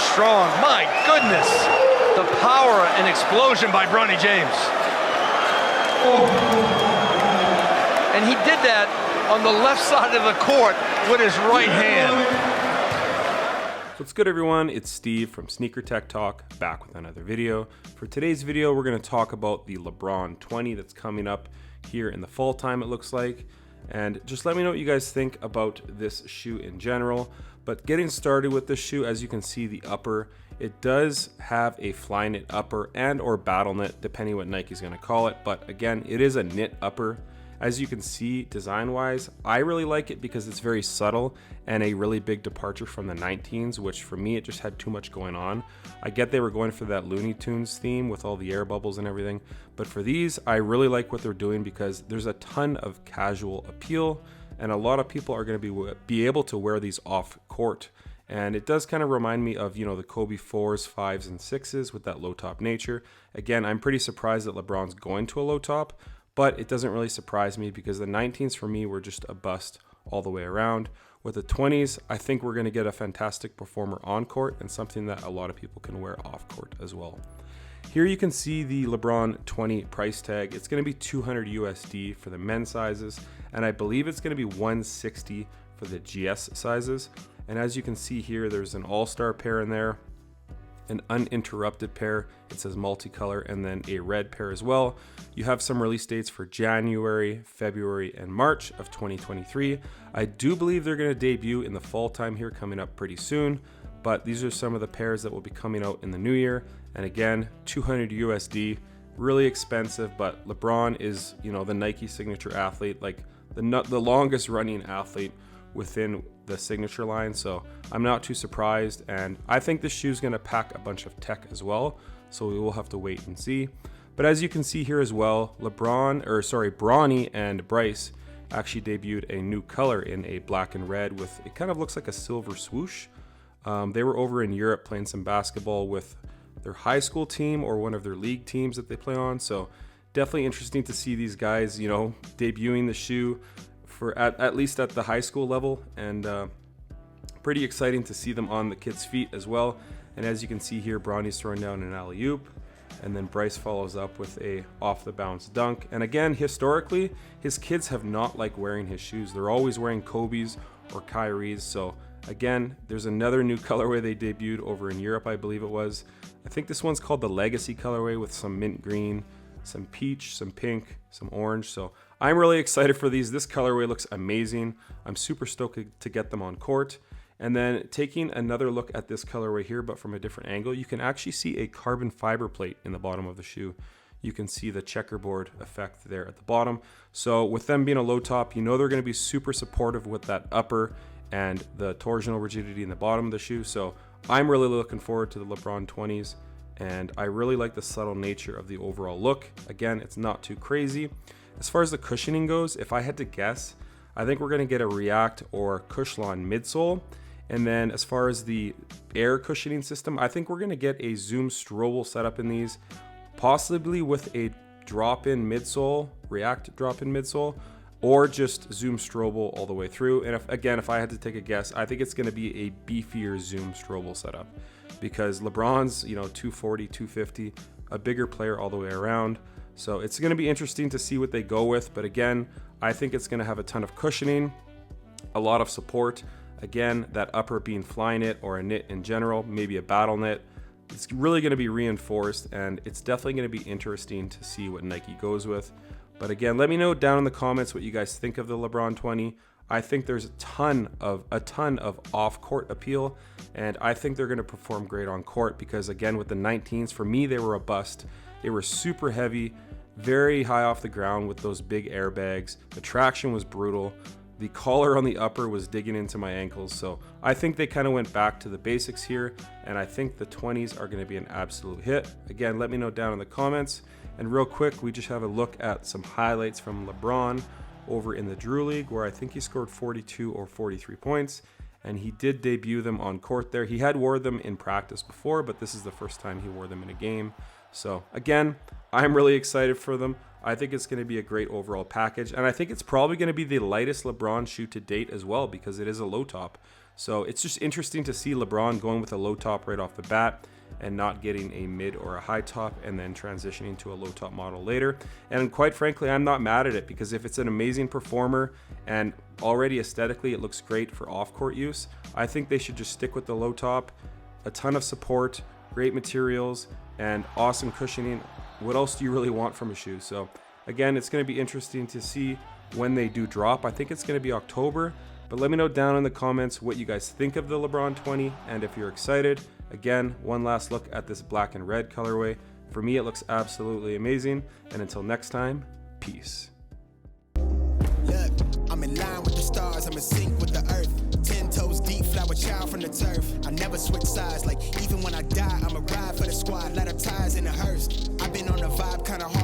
strong. My goodness, the power and explosion by Bronny James. And he did that on the left side of the court with his right hand. What's good, everyone? It's Steve from Sneaker Tech Talk, back with another video. For today's video, we're going to talk about the LeBron 20 that's coming up here in the fall time, it looks like. And just let me know what you guys think about this shoe in general. But getting started with this shoe, as you can see, the upper, it does have a fly knit upper and or battle knit, depending what Nike's going to call it. But again, it is a knit upper. As you can see, design-wise, I really like it because it's very subtle and a really big departure from the 19s, which for me, it just had too much going on. I get they were going for that Looney Tunes theme with all the air bubbles and everything, but for these, I really like what they're doing because there's a ton of casual appeal, and a lot of people are going to be able to wear these off court. And it does kind of remind me of, the Kobe 4s, 5s, and 6s with that low top nature. Again, I'm pretty surprised that LeBron's going to a low top, but it doesn't really surprise me because the 19s for me were just a bust all the way around. With the 20s, I think we're going to get a fantastic performer on court and something that a lot of people can wear off court as well. Here you can see the LeBron 20 price tag. It's going to be $200 USD for the men's sizes, and I believe it's going to be $160 for the GS sizes. And as you can see here, there's an all-star pair in there, an uninterrupted pair, it says multicolor, and then a red pair as well. You have some release dates for January, February, and March of 2023. I do believe they're going to debut in the fall time here coming up pretty soon, but these are some of the pairs that will be coming out in the new year. And again, $200 USD, really expensive, but LeBron is, the Nike signature athlete, like the longest running athlete within the signature line, so I'm not too surprised, and I think this shoe is going to pack a bunch of tech as well, so we will have to wait and see. But as you can see here as well, Bronny and Bryce actually debuted a new color in a black and red with, it kind of looks like a silver swoosh. They were over in Europe playing some basketball with their high school team or one of their league teams that they play on, so definitely interesting to see these guys, debuting the shoe for at least at the high school level, and pretty exciting to see them on the kids' feet as well. And as you can see here, Bronny's throwing down an alley-oop, and then Bryce follows up with a off-the-bounce dunk. And again, historically, his kids have not liked wearing his shoes. They're always wearing Kobe's or Kyrie's. So again, there's another new colorway they debuted over in Europe, I believe it was. I think this one's called the Legacy colorway with some mint green, some peach, some pink, some orange. So I'm really excited for these. This colorway looks amazing. I'm super stoked to get them on court. And then taking another look at this colorway here, but from a different angle, you can actually see a carbon fiber plate in the bottom of the shoe. You can see the checkerboard effect there at the bottom. So with them being a low top, they're going to be super supportive with that upper and the torsional rigidity in the bottom of the shoe. So I'm really looking forward to the LeBron 20s. And I really like the subtle nature of the overall look. Again, it's not too crazy. As far as the cushioning goes, if I had to guess, I think we're going to get a React or Cushlon midsole. And then as far as the air cushioning system, I think we're going to get a Zoom Strobel setup in these, possibly with a drop-in midsole, React drop-in midsole, or just Zoom Strobel all the way through. And if I had to take a guess, I think it's going to be a beefier Zoom Strobel setup, because LeBron's, 240, 250, a bigger player all the way around. So it's going to be interesting to see what they go with. But again, I think it's going to have a ton of cushioning, a lot of support. Again, that upper being fly knit or a knit in general, maybe a battle knit. It's really going to be reinforced, and it's definitely going to be interesting to see what Nike goes with. But again, let me know down in the comments what you guys think of the LeBron 20. I think there's a ton of off-court appeal, and I think they're going to perform great on court because, again, with the 19s, for me, they were a bust. They were super heavy, very high off the ground with those big airbags. The traction was brutal. The collar on the upper was digging into my ankles. So I think they kind of went back to the basics here, and I think the 20s are going to be an absolute hit. Again, let me know down in the comments. And real quick, we just have a look at some highlights from LeBron over in the Drew League, where I think he scored 42 or 43 points, and he did debut them on court there. He had wore them in practice before, but this is the first time he wore them in a game. So again, I'm really excited for them. I think it's going to be a great overall package, and I think it's probably going to be the lightest LeBron shoe to date as well, because it is a low top. So it's just interesting to see LeBron going with a low top right off the bat and not getting a mid or a high top and then transitioning to a low top model later. And quite frankly, I'm not mad at it, because if it's an amazing performer and already aesthetically it looks great for off-court use, I think they should just stick with the low top. A ton of support, great materials, and awesome cushioning. What else do you really want from a shoe? So again, it's going to be interesting to see when they do drop. I think it's going to be October, but let me know down in the comments what you guys think of the LeBron 20 and if you're excited. Again, one last look at this black and red colorway. For me, it looks absolutely amazing. And until next time, peace. Look, I'm in line with the stars, I'm in sync with the earth. 10 toes deep, flower child from the turf. I never switch sides, like even when I die, I'ma ride for the squad, let her ties in the hearse. I've been on the vibe kinda hard.